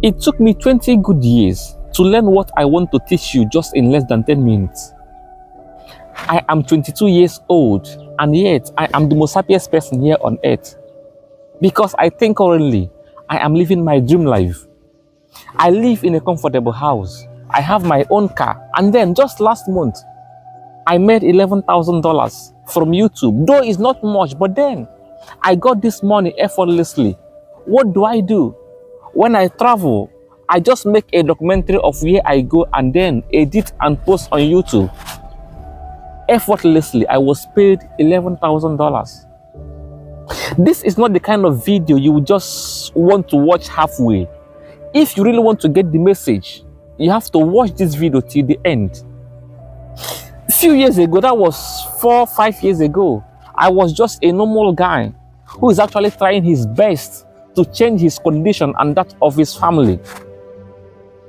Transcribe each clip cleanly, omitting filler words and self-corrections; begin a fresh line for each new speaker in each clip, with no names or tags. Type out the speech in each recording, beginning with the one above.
It took me 20 good years to learn what I want to teach you just in less than 10 minutes. I am 22 years old, and yet I am the most happiest person here on earth. Because I think currently, I am living my dream life. I live in a comfortable house. I have my own car. And then just last month, I made $11,000 from YouTube. Though it's not much, but then I got this money effortlessly. What do? When I travel, I just make a documentary of where I go and then edit and post on YouTube. Effortlessly, I was paid $11,000. This is not the kind of video you would just want to watch halfway. If you really want to get the message, you have to watch this video till the end. A few years ago, that was 4 or 5 years ago, I was just a normal guy who is actually trying his best to change his condition and that of his family.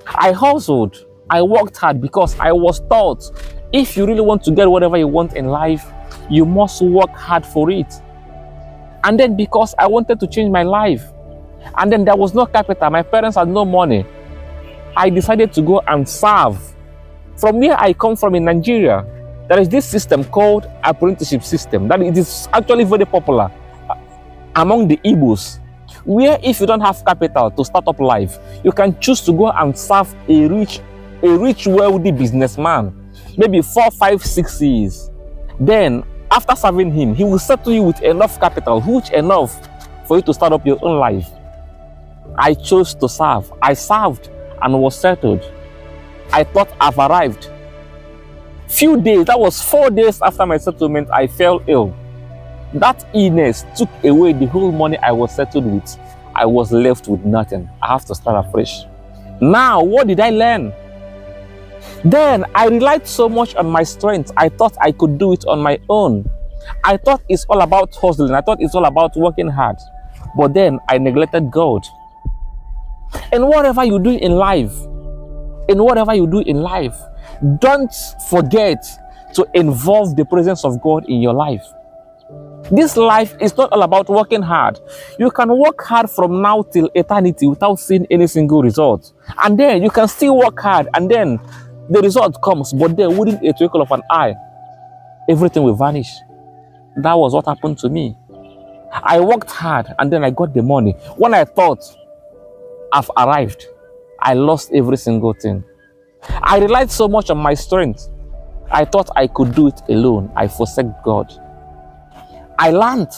I hustled, I worked hard because I was taught if you really want to get whatever you want in life, you must work hard for it. And then because I wanted to change my life, and then there was no capital, my parents had no money, I decided to go and serve. From where I come from in Nigeria, there is this system called apprenticeship system that it is actually very popular among the Igbos, where if you don't have capital to start up life, you can choose to go and serve a rich, wealthy businessman, maybe 4, 5, 6 years. Then, after serving him, he will settle you with enough capital, huge enough for you to start up your own life. I chose to serve. I served and was settled. I thought I've arrived. Few days, that was 4 days after my settlement, I fell ill. That illness took away the whole money I was settled with. I was left with nothing. I have to start afresh. Now, what did I learn? Then I relied so much on my strength. I thought I could do it on my own. I thought it's all about hustling. I thought it's all about working hard. But then I neglected God. And whatever you do in life, don't forget to involve the presence of God in your life. This life is not all about working hard. You can work hard from now till eternity without seeing any single result. And then you can still work hard and then the result comes, but then within a twinkle of an eye, everything will vanish. That was what happened to me. I worked hard and then I got the money. When I thought I've arrived, I lost every single thing. I relied so much on my strength. I thought I could do it alone. I forsake God. I learned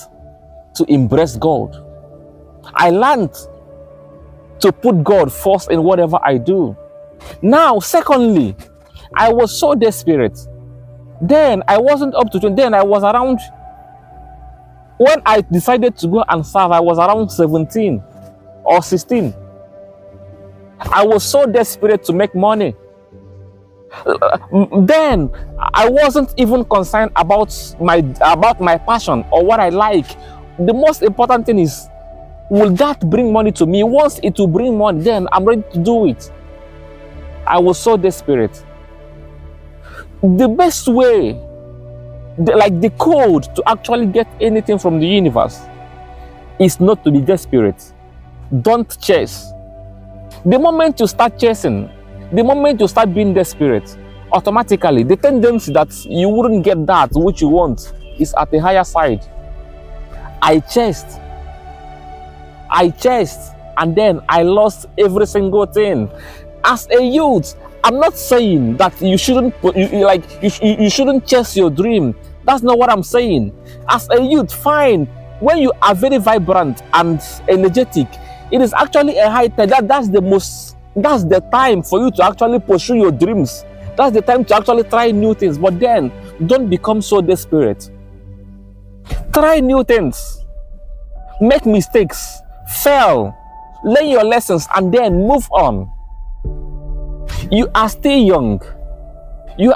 to embrace God. I learned to put God first in whatever I do. Now, secondly, I was so desperate. Then I wasn't up to 20. Then I was around, when I decided to go and serve, I was around 17 or 16. I was so desperate to make money. Then I wasn't even concerned about my passion or what I like. The most important thing is, will that bring money to me? Once it will bring money, then I'm ready to do it. I was so desperate. The best way, the code to actually get anything from the universe is not to be desperate. Don't chase. The moment you start chasing, the moment you start being desperate, automatically the tendency that you wouldn't get that which you want is at the higher side. I chased, and then I lost every single thing. As a youth, I'm not saying that you shouldn't chase your dream. That's not what I'm saying. As a youth, fine. When you are very vibrant and energetic, it is actually a high time. That's the time for you to actually pursue your dreams. That's the time to actually try new things. But then, don't become so desperate. Try new things. Make mistakes. Fail. Learn your lessons and then move on. You are still young. You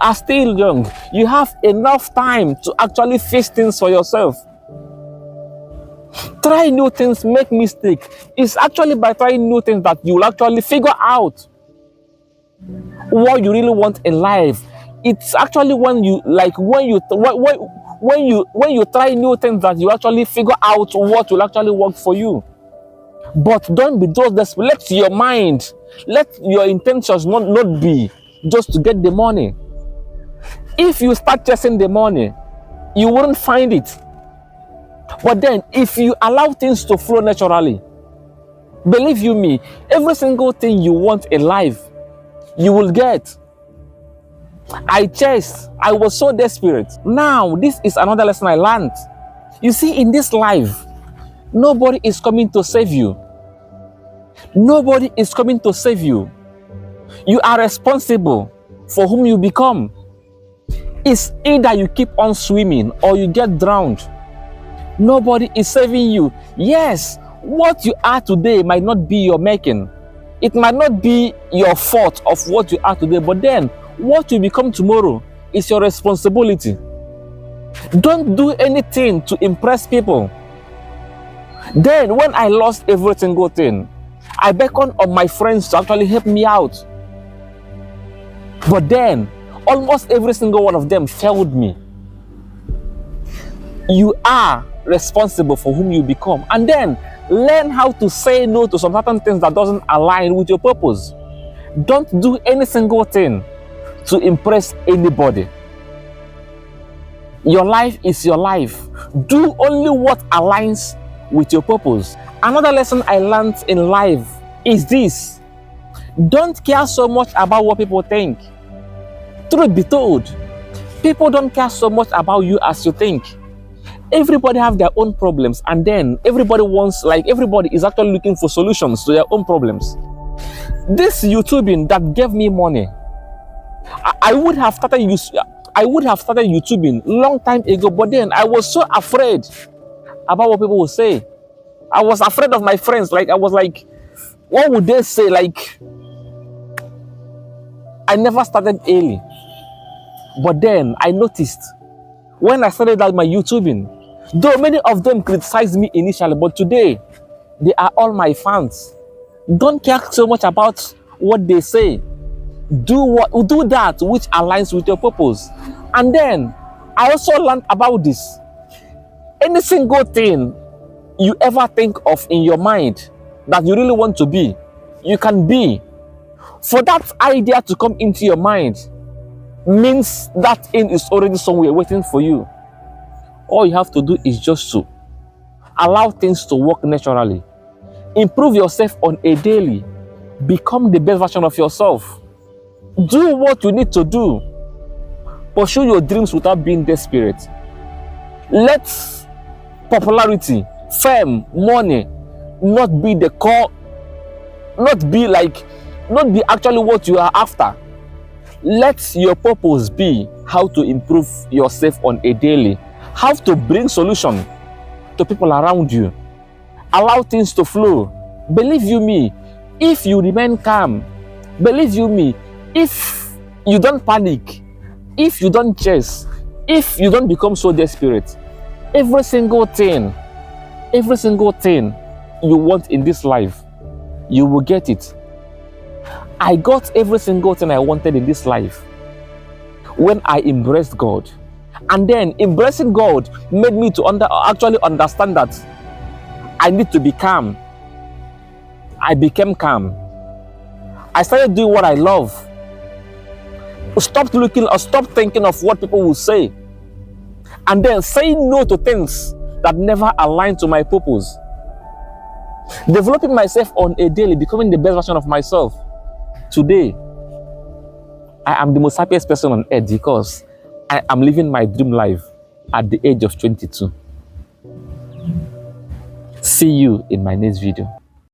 have enough time to actually face things for yourself. Try new things, make mistakes. It's actually by trying new things that you will actually figure out what you really want in life. It's actually when you try new things that you actually figure out what will actually work for you. But don't be just desperate. Let your mind, let your intentions not be just to get the money. If you start chasing the money, you wouldn't find it. But then, if you allow things to flow naturally, believe you me, every single thing you want in life, you will get. I chased. I was so desperate. Now, this is another lesson I learned. You see, in this life, nobody is coming to save you. Nobody is coming to save you. You are responsible for whom you become. It's either you keep on swimming or you get drowned. Nobody is saving you. Yes, what you are today might not be your making. It might not be your fault of what you are today, but then what you become tomorrow is your responsibility. Don't do anything to impress people. Then when I lost every single thing, I beckoned on my friends to actually help me out. But then, almost every single one of them failed me. You are responsible for whom you become. And then, learn how to say no to some certain things that doesn't align with your purpose. Don't do any single thing to impress anybody. Your life is your life. Do only what aligns with your purpose. Another lesson I learned in life is this: don't care so much about what people think. Truth be told, people don't care so much about you as you think. Everybody have their own problems, and then everybody is actually looking for solutions to their own problems. This YouTubing that gave me money, I would have started YouTubing long time ago, but then I was so afraid about what people would say. I was afraid of my friends. I was like, what would they say? I never started early. But then I noticed when I started out my YouTubing, though many of them criticized me initially, but today they are all my fans. Don't care so much about what they say. Do that which aligns with your purpose. And then I also learned about this. Any single thing you ever think of in your mind that you really want to be, you can be. For that idea to come into your mind means that thing is already somewhere waiting for you. All you have to do is just to allow things to work naturally. Improve yourself on a daily. Become the best version of yourself. Do what you need to do. Pursue your dreams without being desperate. Let popularity, fame, money not be the core, not be actually what you are after. Let your purpose be how to improve yourself on a daily, how to bring solution to people around you. Allow things to flow. Believe you me, if you remain calm, believe you me, if you don't panic, if you don't chase, if you don't become so desperate, every single thing you want in this life, you will get it. I got every single thing I wanted in this life when I embraced God. And then embracing God made me to actually understand that I need to be calm. I became calm. I started doing what I love. Stop thinking of what people will say. And then saying no to things that never align to my purpose. Developing myself on a daily, becoming the best version of myself. Today, I am the most happiest person on earth because I am living my dream life at the age of 22. See you in my next video.